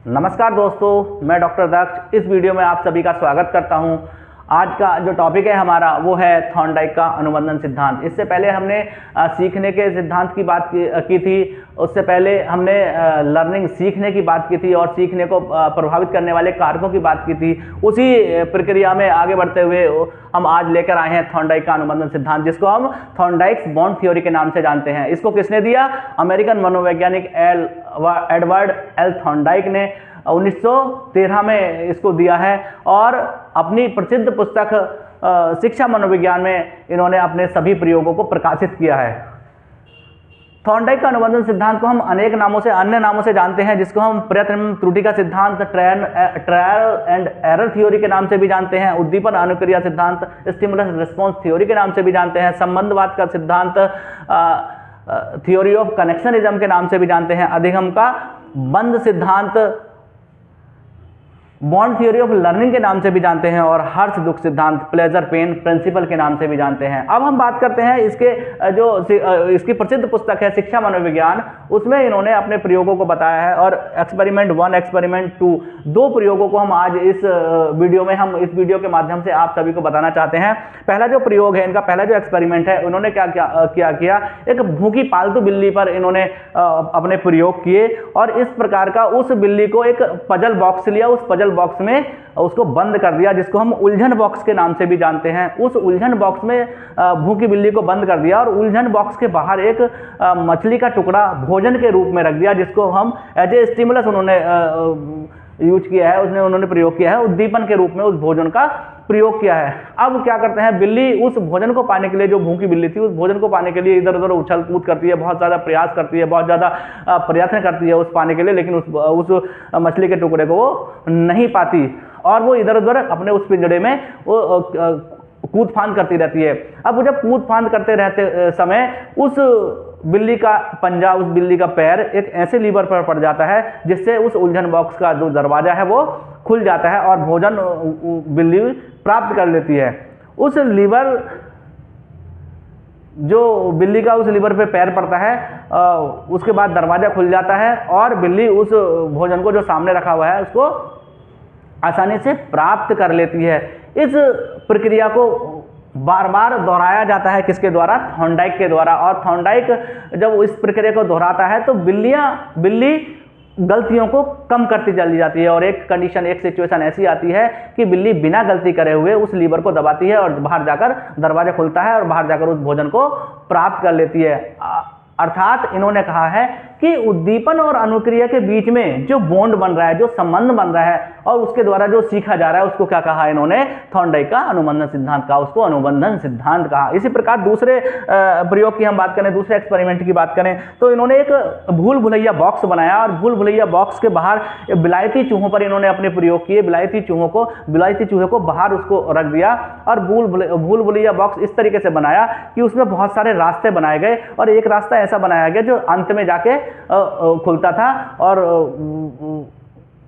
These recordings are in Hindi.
नमस्कार दोस्तों, मैं डॉक्टर दक्ष इस वीडियो में आप सभी का स्वागत करता हूं। आज का जो टॉपिक है हमारा वो है थॉर्नडाइक का अनुबंधन सिद्धांत। इससे पहले हमने सीखने के सिद्धांत की बात की थी। उससे पहले हमने लर्निंग सीखने की बात की थी और सीखने को प्रभावित करने वाले कारकों की बात की थी। उसी प्रक्रिया में आगे बढ़ते हुए हम आज लेकर आए हैं थॉर्नडाइक का अनुबंधन सिद्धांत, जिसको हम थॉर्नडाइक्स बॉन्ड थ्योरी के नाम से जानते हैं। इसको किसने दिया? अमेरिकन मनोवैज्ञानिक एडवर्ड एल थॉर्नडाइक ने 1913 में इसको दिया है और अपनी प्रसिद्ध पुस्तक शिक्षा मनोविज्ञान में इन्होंने अपने सभी प्रयोगों को प्रकाशित किया है। थॉर्नडाइक का अनुबंधन सिद्धांत को हम अनेक नामों से, अन्य नामों से जानते हैं, जिसको हम प्रयत्न त्रुटि का सिद्धांत, ट्रायल एंड एरर थ्योरी के नाम से भी जानते हैं, उद्दीपन अनुक्रिया सिद्धांत, स्टिमुलस रिस्पॉन्स थ्योरी के नाम से भी जानते हैं, संबंधवाद का सिद्धांत, थ्योरी ऑफ कनेक्शनिज्म के नाम से भी जानते हैं, अधिगम का बंध सिद्धांत, बॉन्ड थ्योरी ऑफ लर्निंग के नाम से भी जानते हैं और हर्ष दुख सिद्धांत, प्लेजर पेन प्रिंसिपल के नाम से भी जानते हैं। अब हम बात करते हैं इसकी प्रसिद्ध पुस्तक है शिक्षा मनोविज्ञान। उसमें इन्होंने अपने प्रयोगों को बताया है और एक्सपेरिमेंट 1, एक्सपेरिमेंट 2, दो प्रयोगों को हम आज इस वीडियो के माध्यम से आप सभी को बताना चाहते हैं। पहला जो प्रयोग है इनका, पहला जो एक्सपेरिमेंट है, उन्होंने क्या किया, एक भूखी पालतू बिल्ली पर इन्होंने अपने प्रयोग किए और इस प्रकार का उस बिल्ली को एक पजल बॉक्स लिया, उस पजल बॉक्स में उसको बंद कर दिया, जिसको हम उलझन बॉक्स के नाम से भी जानते हैं। उस उलझन बॉक्स में भूखी बिल्ली को बंद कर दिया और उलझन बॉक्स के बाहर एक मछली का टुकड़ा भोजन के रूप में रख दिया, जिसको हम एज ए स्टिमुलस उन्होंने यूज किया है, उन्होंने प्रयोग किया है, उद्दीपन के रूप में उस भोजन का प्रयोग किया है। अब क्या करते हैं, बिल्ली उस भोजन को पाने के लिए, जो भूखी बिल्ली थी, उस भोजन को पाने के लिए इधर उधर उछल कूद करती है, बहुत ज़्यादा प्रयास करती है, बहुत ज़्यादा प्रयत्न करती है उस पाने के लिए, लेकिन उस मछली के टुकड़े को वो नहीं पाती और वो इधर उधर अपने उस पिंजड़े में वो कूद फांद करती रहती है। अब वो जब कूद फांद करते रहते समय उस बिल्ली का पंजा, उस बिल्ली का पैर एक ऐसे लीवर पर पड़ जाता है जिससे उस उलझन बॉक्स का जो दरवाजा है वो खुल जाता है और भोजन बिल्ली प्राप्त कर लेती है। उस लीवर, जो बिल्ली का उस लीवर पे पैर पड़ता है, उसके बाद दरवाजा खुल जाता है और बिल्ली उस भोजन को जो सामने रखा हुआ है उसको आसानी से प्राप्त कर लेती है। इस प्रक्रिया को बार बार दोहराया जाता है, किसके द्वारा? थॉर्नडाइक के द्वारा। और थॉर्नडाइक जब इस प्रक्रिया को दोहराता है तो बिल्ली गलतियों को कम करती चली जाती है और एक कंडीशन, एक सिचुएशन ऐसी आती है कि बिल्ली बिना गलती करे हुए उस लीवर को दबाती है और बाहर जाकर दरवाजा खुलता है और बाहर जाकर उस भोजन को प्राप्त कर लेती है। अर्थात इन्होंने कहा है कि उद्दीपन और अनुक्रिया के बीच में जो बॉन्ड बन रहा है, जो संबंध बन रहा है और उसके द्वारा जो सीखा जा रहा है, उसको क्या कहा इन्होंने? थॉर्नडाइक का अनुबंधन सिद्धांत कहा, उसको अनुबंधन सिद्धांत कहा। इसी प्रकार दूसरे प्रयोग की हम बात करें, दूसरे एक्सपेरिमेंट की बात करें तो इन्होंने एक भूल भुलैया बॉक्स बनाया और भूल भुलैया बॉक्स के बाहर बिलायती चूहों पर इन्होंने अपने प्रयोग किए। बिलायती चूहे को बाहर उसको रख दिया और भूल भुलैया बॉक्स इस तरीके से बनाया कि उसमें बहुत सारे रास्ते बनाए गए और एक रास्ता ऐसा बनाया गया जो अंत में जाके खुलता था और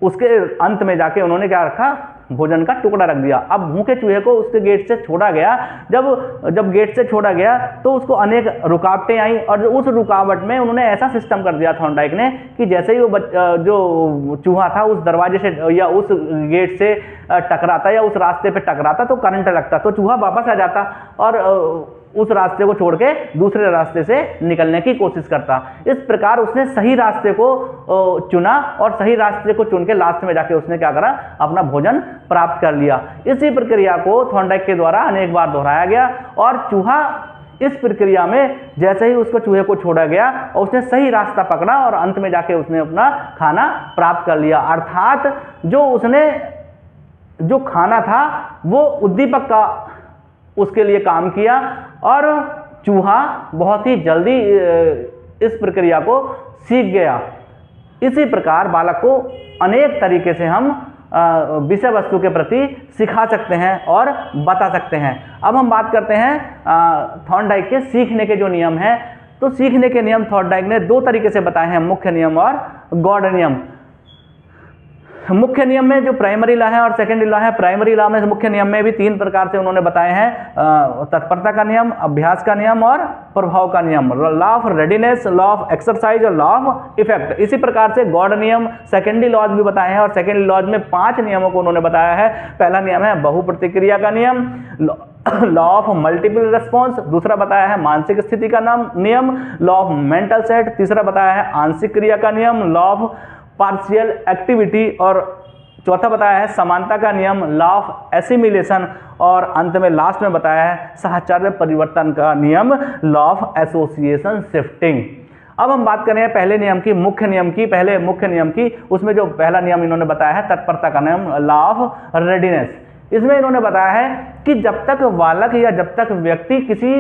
उसके अंत में जाके उन्होंने क्या रखा? भोजन का टुकड़ा रख दिया। अब भूखे चूहे को उसके गेट से छोड़ा गया। जब गेट से छोड़ा गया तो उसको अनेक रुकावटें आई और उस रुकावट में उन्होंने ऐसा सिस्टम कर दिया थॉर्नडाइक ने कि जैसे ही वो जो चूहा था उस दरवाजे से या उस गेट से टकराता या उस रास्ते पे टकराता तो करंट लगता, तो चूहा वापस आ जाता और उस रास्ते को छोड़ के दूसरे रास्ते से निकलने की कोशिश करता। इस प्रकार उसने सही रास्ते को चुना और सही रास्ते को चुन के लास्ट में जाके उसने क्या करा? अपना भोजन प्राप्त कर लिया। इसी प्रक्रिया को थॉर्नडाइक के द्वारा अनेक बार दोहराया गया और चूहा इस प्रक्रिया में जैसे ही उसको चूहे को छोड़ा गया और उसने सही रास्ता पकड़ा और अंत में जाके उसने अपना खाना प्राप्त कर लिया। अर्थात जो खाना था वो उद्दीपक का उसके लिए काम किया और चूहा बहुत ही जल्दी इस प्रक्रिया को सीख गया। इसी प्रकार बालक को अनेक तरीके से हम विषय वस्तु के प्रति सिखा सकते हैं और बता सकते हैं। अब हम बात करते हैं थॉर्नडाइक के सीखने के जो नियम हैं। तो सीखने के नियम थॉर्नडाइक ने दो तरीके से बताए हैं, मुख्य नियम और गौड़ नियम। मुख्य नियम में जो प्राइमरी लॉ है और सेकेंडरी लॉ है, प्राइमरी लॉ में मुख्य नियम में भी 3 प्रकार से उन्होंने बताए हैं, तत्परता का नियम, अभ्यास का नियम और प्रभाव का नियम, law of readiness, law of exercise और लॉ ऑफ इफेक्ट। इसी प्रकार से गॉड नियम, सेकेंडरी लॉज भी बताए हैं और सेकेंडरी लॉज में 5 नियमों को उन्होंने बताया है। पहला नियम है बहुप्रतिक्रिया का नियम, लॉ ऑफ मल्टीपल रिस्पॉन्स, दूसरा बताया है मानसिक स्थिति का नियम, लॉ ऑफ मेंटल सेट, तीसरा बताया है आंशिक क्रिया का नियम, लॉ ऑफ पार्शियल एक्टिविटी, और चौथा बताया है समानता का नियम, लॉ ऑफ एसिमिलेशन, और अंत में लास्ट में बताया है साहचर्य परिवर्तन का नियम, लॉ ऑफ एसोसिएशन शिफ्टिंग। अब हम बात करें पहले नियम की, मुख्य नियम की, पहले मुख्य नियम की। उसमें जो पहला नियम इन्होंने बताया है तत्परता का नियम, लॉ ऑफ रेडीनेस। इसमें इन्होंने बताया है कि जब तक बालक या जब तक व्यक्ति किसी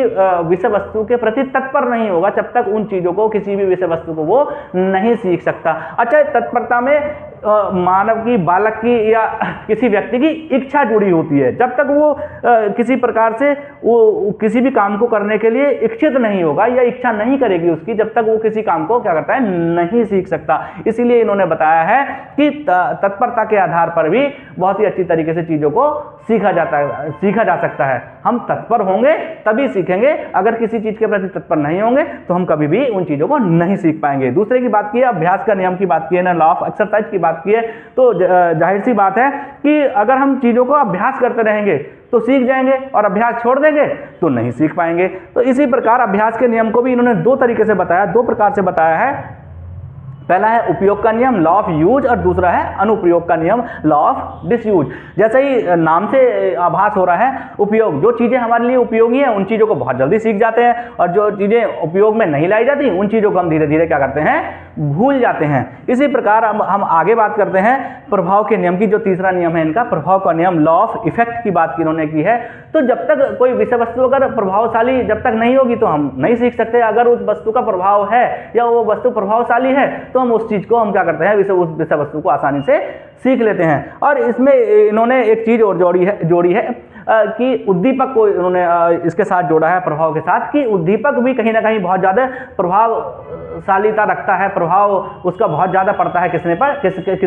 विषय वस्तु के प्रति तत्पर नहीं होगा, जब तक उन चीज़ों को, किसी भी विषय वस्तु को वो नहीं सीख सकता। अच्छा, तत्परता में मानव की, बालक की या किसी व्यक्ति की इच्छा जुड़ी होती है। जब तक वो किसी प्रकार से वो किसी भी काम को करने के लिए इच्छित नहीं होगा या इच्छा नहीं करेगी उसकी, जब तक वो किसी काम को क्या करता है, नहीं सीख सकता। इसीलिए इन्होंने बताया है कि तत्परता के आधार पर भी बहुत ही अच्छी तरीके से चीज़ों को सीखा जा सकता है। हम तत्पर होंगे तभी सीखेंगे, अगर किसी चीज़ के प्रति तत्पर नहीं होंगे तो हम कभी भी उन चीज़ों को नहीं सीख पाएंगे। दूसरे की बात की है, अभ्यास का नियम की बात की है ना, लॉ ऑफ एक्सरसाइज की बात की है, तो जाहिर सी बात है कि अगर हम चीज़ों को अभ्यास करते रहेंगे तो सीख जाएंगे और अभ्यास छोड़ देंगे तो नहीं सीख पाएंगे। तो इसी प्रकार अभ्यास के नियम को भी इन्होंने 2 तरीके से बताया, 2 प्रकार से बताया है। पहला है उपयोग का नियम, लॉ ऑफ यूज, और दूसरा है अनुप्रयोग का नियम, लॉ ऑफ डिसयूज। जैसे ही नाम से आभास हो रहा है, उपयोग, जो चीज़ें हमारे लिए उपयोगी हैं उन चीज़ों को बहुत जल्दी सीख जाते हैं, और जो चीज़ें उपयोग में नहीं लाई जाती उन चीज़ों को हम धीरे धीरे क्या करते हैं, भूल जाते हैं। इसी प्रकार हम आगे बात करते हैं प्रभाव के नियम की। जो तीसरा नियम है इनका, प्रभाव का नियम, लॉ ऑफ इफेक्ट की बात इन्होंने की है। तो जब तक कोई विषय वस्तु अगर प्रभावशाली जब तक नहीं होगी तो हम नहीं सीख सकते। अगर उस वस्तु का प्रभाव है या वो वस्तु प्रभावशाली है तो हम उस चीज़ को हम क्या करते हैं, उस विषय वस्तु को आसानी से सीख लेते हैं। और इसमें इन्होंने एक चीज़ और जोड़ी है कि उद्दीपक को इन्होंने इसके साथ जोड़ा है, प्रभाव के साथ, कि उद्दीपक भी कहीं ना कहीं बहुत ज़्यादा प्रभावशालीता रखता है, प्रभाव उसका बहुत ज़्यादा पड़ता है किस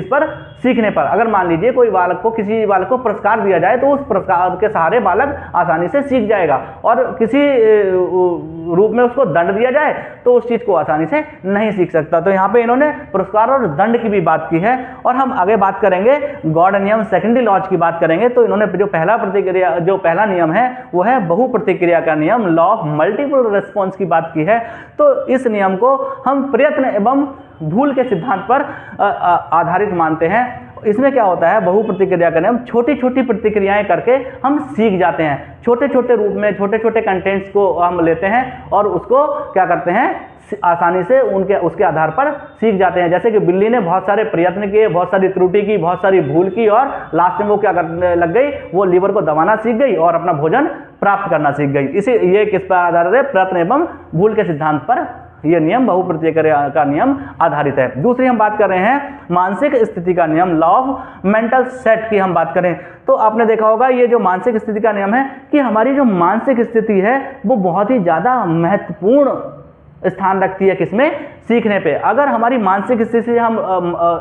पर, सीखने पर। अगर मान लीजिए किसी बालक को पुरस्कार दिया जाए तो उस पुरस्कार के सहारे बालक आसानी से सीख जाएगा, और किसी रूप में उसको दंड दिया जाए तो उस चीज़ को आसानी से नहीं सीख सकता। तो यहाँ पे इन्होंने पुरस्कार और दंड की भी बात की है। और हम आगे बात करेंगे गॉड नियम, सेकेंडरी लॉज की बात करेंगे। तो इन्होंने जो पहला नियम है वो है बहुप्रतिक्रिया का नियम, लॉ ऑफ मल्टीपल रिस्पॉन्स की बात की है। तो इस नियम को हम प्रयत्न एवं भूल के सिद्धांत पर आधारित मानते हैं। इसमें क्या होता है, बहुप्रतिक्रिया का नियम, छोटी छोटी प्रतिक्रियाएं करके हम सीख जाते हैं। छोटे छोटे रूप में छोटे छोटे कंटेंट्स को हम लेते हैं और उसको क्या करते हैं, आसानी से उसके आधार पर सीख जाते हैं। जैसे कि बिल्ली ने बहुत सारे प्रयत्न किए, बहुत सारी त्रुटि की, बहुत सारी भूल की, और लास्ट में वो क्या करने लग गई, वो लीवर को दबाना सीख गई और अपना भोजन प्राप्त करना सीख गई। ये किस पर आधारित है, प्रयत्न एवं भूल के सिद्धांत पर यह नियम, बहुप्रतिक्रिया का नियम आधारित है। दूसरी हम बात कर रहे हैं मानसिक स्थिति का नियम, लॉ ऑफ मेंटल सेट की हम बात करें तो आपने देखा होगा ये जो मानसिक स्थिति का नियम है कि हमारी जो मानसिक स्थिति है वो बहुत ही ज़्यादा महत्वपूर्ण स्थान रखती है किसमें, सीखने पे। अगर हमारी मानसिक स्थिति से हम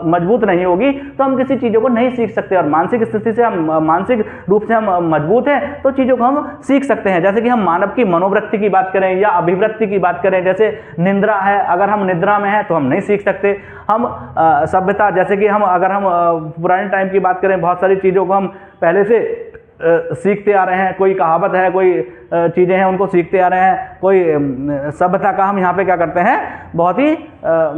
मजबूत नहीं होगी तो हम किसी चीज़ों को नहीं सीख सकते, और मानसिक स्थिति से हम मानसिक रूप से हम मजबूत हैं तो चीज़ों को हम सीख सकते हैं। जैसे कि हम मानव की मनोवृत्ति की बात करें या अभिवृत्ति की बात करें, जैसे निद्रा है, अगर हम निद्रा में हैं तो हम नहीं सीख सकते। हम सभ्यता, जैसे कि अगर हम पुराने टाइम की बात करें, बहुत सारी चीज़ों को हम पहले से सीखते आ रहे हैं। कोई कहावत है, कोई चीज़ें हैं उनको सीखते आ रहे हैं। कोई सभ्यता का हम यहाँ पे क्या करते हैं, बहुत ही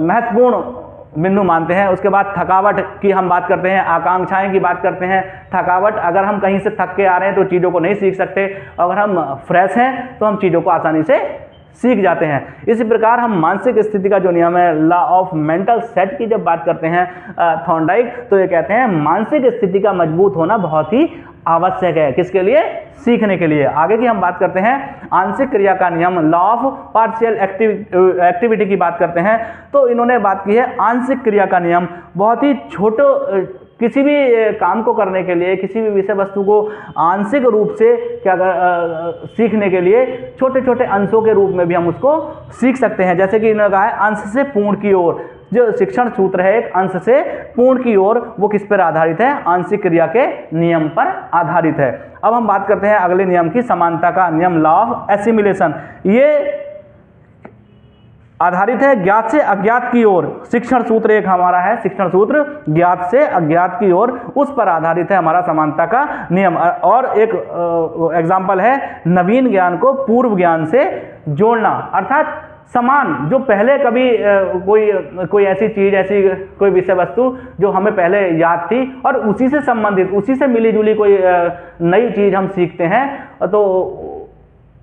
महत्वपूर्ण बिंदु मानते हैं। उसके बाद थकावट की हम बात करते हैं, आकांक्षाएं की बात करते हैं। थकावट, अगर हम कहीं से थक के आ रहे हैं तो चीज़ों को नहीं सीख सकते, अगर हम फ्रेश हैं तो हम चीज़ों को आसानी से सीख जाते हैं। इसी प्रकार हम मानसिक स्थिति का जो नियम है, लॉ ऑफ मेंटल सेट की जब बात करते हैं थॉर्नडाइक, तो ये कहते हैं मानसिक स्थिति का मजबूत होना बहुत ही आवश्यक है, किसके लिए, सीखने के लिए। आगे की हम बात करते हैं आंशिक क्रिया का नियम, लॉ ऑफ पार्शियल एक्टिविटी की बात करते हैं। तो इन्होंने बात की है आंशिक क्रिया का नियम, बहुत ही किसी भी काम को करने के लिए, किसी भी विषय वस्तु को आंशिक रूप से सीखने के लिए छोटे छोटे अंशों के रूप में भी हम उसको सीख सकते हैं। जैसे कि इन्होंने कहा है अंश से पूर्ण की ओर, जो शिक्षण सूत्र है एक अंश से पूर्ण की ओर, वो किस पर आधारित है? आंशिक क्रिया के नियम पर आधारित है। अब हम बात करते हैं अगले नियम की, समानता का नियम, लॉ ऑफ एसिमिलेशन। ये आधारित है ज्ञात से अज्ञात की ओर। शिक्षण सूत्र एक हमारा है, शिक्षण सूत्र ज्ञात से अज्ञात की ओर, उस पर आधारित है हमारा समानता का नियम। और एक एग्जाम्पल है नवीन ज्ञान को पूर्व ज्ञान से जोड़ना, अर्थात समान, जो पहले कभी कोई ऐसी चीज, ऐसी कोई विषय वस्तु जो हमें पहले याद थी और उसी से संबंधित, उसी से मिली जुली कोई नई चीज हम सीखते हैं, तो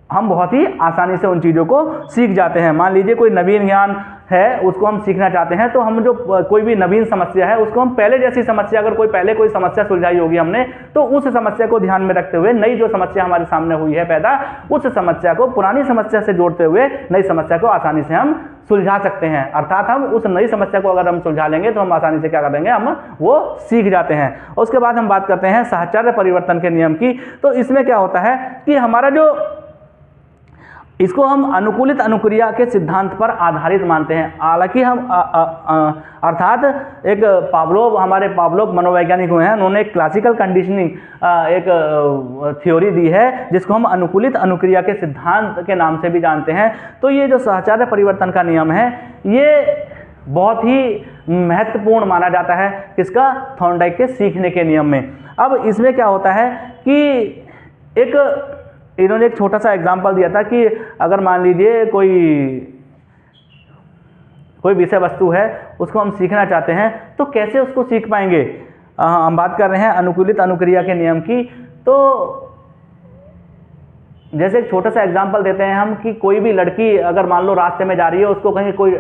हम बहुत ही आसानी से उन चीज़ों को सीख जाते हैं। मान लीजिए कोई नवीन ज्ञान है, उसको हम सीखना चाहते हैं, तो हम जो कोई भी नवीन समस्या है उसको हम पहले जैसी समस्या, अगर पहले कोई समस्या सुलझाई होगी हमने, तो उस समस्या को ध्यान में रखते हुए नई जो समस्या हमारे सामने हुई है पैदा, उस समस्या को पुरानी समस्या से जोड़ते हुए नई समस्या को आसानी से हम सुलझा सकते हैं। अर्थात हम उस नई समस्या को अगर हम सुलझा लेंगे तो हम आसानी से क्या कर देंगे, हम वो सीख जाते हैं। उसके बाद हम बात करते हैं साहचर्य परिवर्तन के नियम की। तो इसमें क्या होता है कि हमारा जो, इसको हम अनुकूलित अनुक्रिया के सिद्धांत पर आधारित मानते हैं। हालांकि हम अर्थात एक पावलोव, हमारे पावलोव मनोवैज्ञानिक हुए हैं, उन्होंने एक क्लासिकल कंडीशनिंग एक थ्योरी दी है जिसको हम अनुकूलित अनुक्रिया के सिद्धांत के नाम से भी जानते हैं। तो ये जो साहचर्य परिवर्तन का नियम है, ये बहुत ही महत्वपूर्ण माना जाता है किसका? थॉर्नडाइक के सीखने के नियम में। अब इसमें क्या होता है कि इन्होंने एक छोटा सा एग्जाम्पल दिया था कि अगर मान लीजिए कोई विषय वस्तु है, उसको हम सीखना चाहते हैं, तो कैसे उसको सीख पाएंगे? हम बात कर रहे हैं अनुकूलित अनुक्रिया के नियम की। तो जैसे एक छोटा सा एग्जाम्पल देते हैं हम कि कोई भी लड़की अगर मान लो रास्ते में जा रही है, उसको कहीं कोई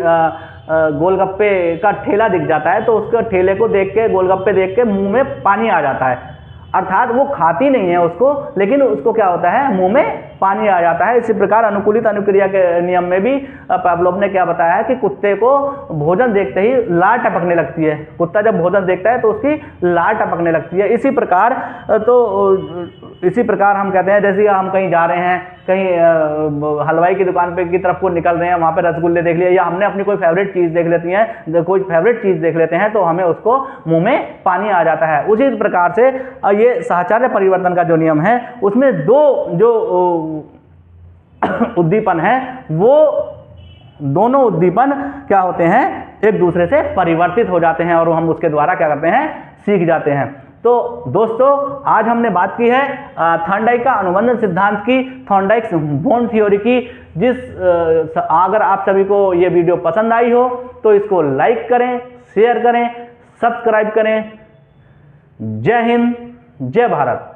गोलगप्पे का ठेला दिख जाता है, तो उसके ठेले को देख के, गोलगप्पे देख के मुंह में पानी आ जाता है। अर्थात वो खाती नहीं है उसको, लेकिन उसको क्या होता है, मुंह में पानी आ जाता है। इसी प्रकार अनुकूलित अनुक्रिया के नियम में भी पावलोव ने क्या बताया है कि कुत्ते को भोजन देखते ही लार टपकने लगती है। कुत्ता जब भोजन देखता है तो उसकी लार टपकने लगती है। इसी प्रकार हम कहते हैं, जैसे हम कहीं जा रहे हैं, कहीं हलवाई की दुकान पे की तरफ को निकल रहे हैं, वहाँ पे रसगुल्ले देख लिए, या हमने अपनी कोई फेवरेट चीज़ देख लेती हैं, कोई फेवरेट चीज़ देख लेते हैं, तो हमें उसको मुंह में पानी आ जाता है। उसी प्रकार से ये साहचर्य परिवर्तन का जो नियम है, उसमें दो जो उद्दीपन है, वो दोनों उद्दीपन क्या होते हैं, एक दूसरे से परिवर्तित हो जाते हैं और हम उसके द्वारा क्या करते हैं, सीख जाते हैं। तो दोस्तों, आज हमने बात की है थॉर्नडाइक का अनुबंध सिद्धांत की, थॉर्नडाइक्स बॉन्ड थ्योरी की। अगर आप सभी को ये वीडियो पसंद आई हो तो इसको लाइक करें, शेयर करें, सब्सक्राइब करें। जय हिंद, जय भारत।